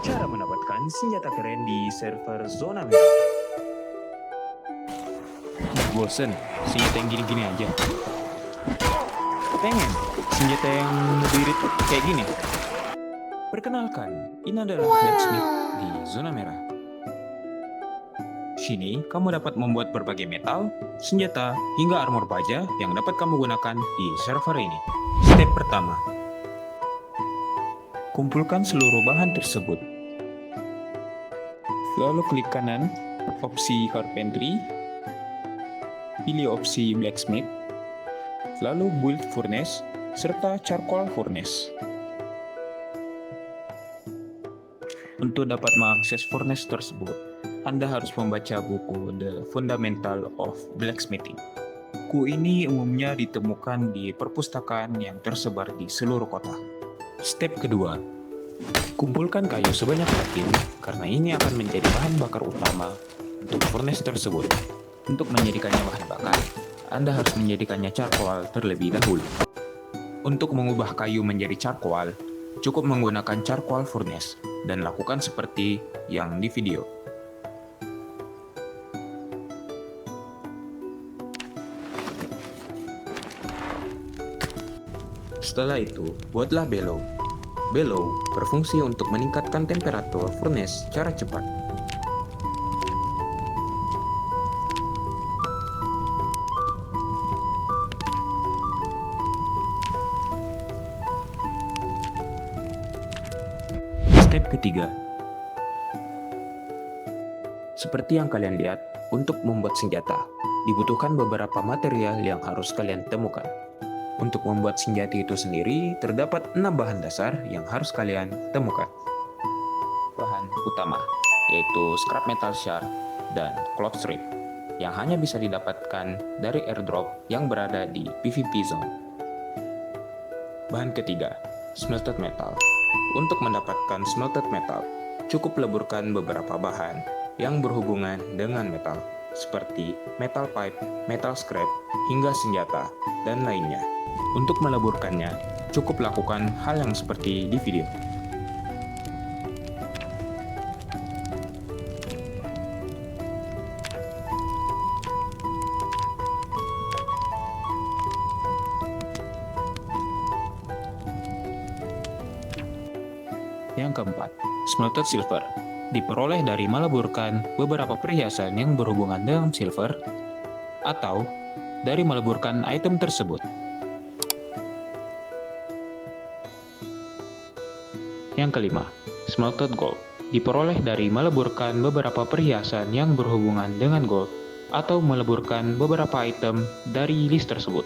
Cara mendapatkan senjata keren di server zona merah. Bosen, senjata yang gini-gini aja. Pengen senjata yang ngebirit kayak gini. Perkenalkan, ini adalah blacksmith di zona merah. Sini, kamu dapat membuat berbagai metal, senjata, hingga armor baja yang dapat kamu gunakan di server ini. Step pertama, kumpulkan seluruh bahan tersebut. Lalu klik kanan, opsi carpentry, pilih opsi blacksmith, lalu build furnace, serta charcoal furnace. Untuk dapat mengakses furnace tersebut, Anda harus membaca buku The Fundamental of Blacksmithing. Buku ini umumnya ditemukan di perpustakaan yang tersebar di seluruh kota. Step kedua, kumpulkan kayu sebanyak mungkin karena ini akan menjadi bahan bakar utama untuk furnace tersebut. Untuk menjadikannya bahan bakar, Anda harus menjadikannya charcoal terlebih dahulu. Untuk mengubah kayu menjadi charcoal, cukup menggunakan charcoal furnace dan lakukan seperti yang di video. Setelah itu, buatlah bellow. Bellow berfungsi untuk meningkatkan temperatur furnace secara cepat. Step ketiga. Seperti yang kalian lihat, untuk membuat senjata, dibutuhkan beberapa material yang harus kalian temukan. Untuk membuat senjata itu sendiri, terdapat 6 bahan dasar yang harus kalian temukan. Bahan utama, yaitu scrap metal shard dan cloth strip, yang hanya bisa didapatkan dari airdrop yang berada di PvP zone. Bahan ketiga, smelted metal. Untuk mendapatkan smelted metal, cukup leburkan beberapa bahan yang berhubungan dengan metal, seperti metal pipe, metal scrap, hingga senjata, dan lainnya. Untuk meleburkannya, cukup lakukan hal yang seperti di video. Yang keempat, smelted silver. Diperoleh dari meleburkan beberapa perhiasan yang berhubungan dengan silver, atau dari meleburkan item tersebut. Yang kelima, smelted gold. Diperoleh dari meleburkan beberapa perhiasan yang berhubungan dengan gold, atau meleburkan beberapa item dari list tersebut.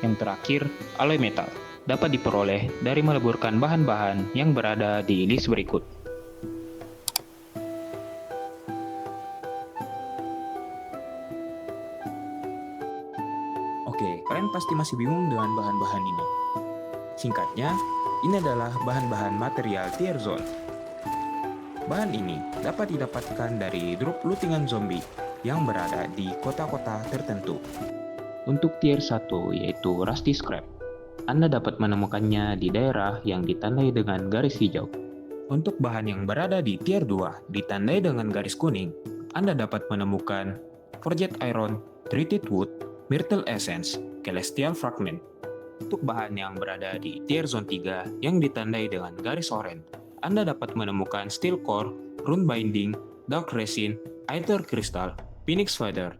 Yang terakhir, alloy metal. Dapat diperoleh dari meleburkan bahan-bahan yang berada di list berikut. Oke, kalian pasti masih bingung dengan bahan-bahan ini. Singkatnya, ini adalah bahan-bahan material tier zone. Bahan ini dapat didapatkan dari drop lootingan zombie yang berada di kota-kota tertentu. Untuk tier 1 yaitu rusty scrap, Anda dapat menemukannya di daerah yang ditandai dengan garis hijau. Untuk bahan yang berada di tier 2 ditandai dengan garis kuning, Anda dapat menemukan forged iron, treated wood, myrtle essence, celestial fragment. Untuk bahan yang berada di tier zone 3 yang ditandai dengan garis oranye, Anda dapat menemukan steel core, rune binding, dark resin, aether crystal, phoenix feather.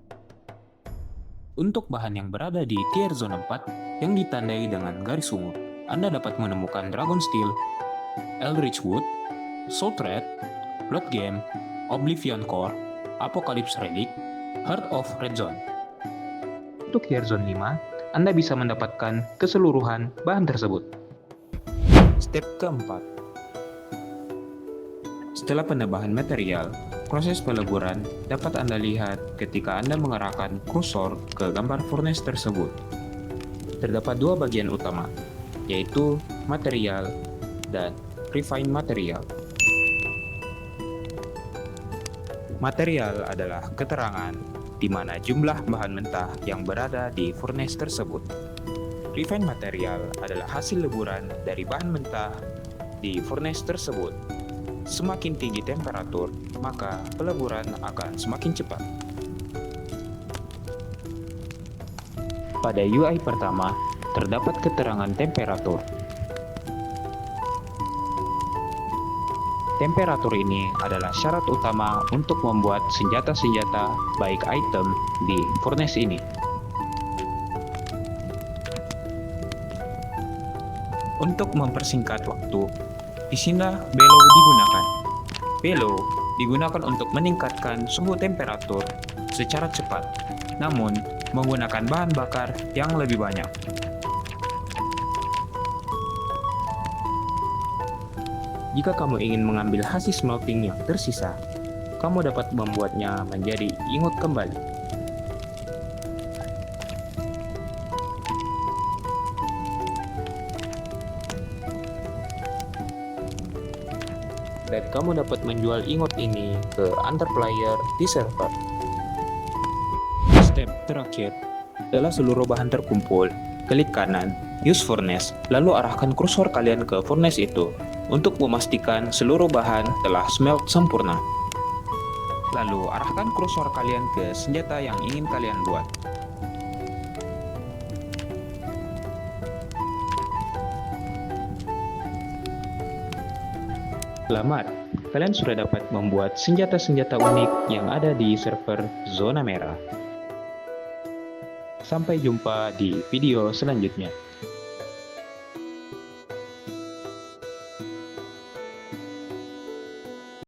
Untuk bahan yang berada di tier zone 4 yang ditandai dengan garis ungu, Anda dapat menemukan dragon steel, eldritch wood, soul thread, blood gem, oblivion core, apocalypse relic, heart of red zone. Untuk tier zone 5, Anda bisa mendapatkan keseluruhan bahan tersebut. Step keempat. Setelah penambahan material, proses peleburan dapat Anda lihat ketika Anda mengarahkan kursor ke gambar furnace tersebut. Terdapat dua bagian utama, yaitu material dan refined material. Material adalah keterangan di mana jumlah bahan mentah yang berada di furnace tersebut. Refined material adalah hasil leburan dari bahan mentah di furnace tersebut. Semakin tinggi temperatur, maka peleburan akan semakin cepat. Pada UI pertama, terdapat keterangan temperatur. Temperatur ini adalah syarat utama untuk membuat senjata-senjata baik item di furnace ini. Untuk mempersingkat waktu, disinilah bellow digunakan. Bellow digunakan untuk meningkatkan suhu temperatur secara cepat, namun menggunakan bahan bakar yang lebih banyak. Jika kamu ingin mengambil hasil smelting yang tersisa, kamu dapat membuatnya menjadi ingot kembali. Dan kamu dapat menjual ingot ini ke antar player di server. Step terakhir, setelah seluruh bahan terkumpul, klik kanan, use furnace, lalu arahkan kursor kalian ke furnace itu untuk memastikan seluruh bahan telah smelt sempurna. Lalu arahkan kursor kalian ke senjata yang ingin kalian buat. Selamat, kalian sudah dapat membuat senjata-senjata unik yang ada di server Zona Merah. Sampai jumpa di video selanjutnya.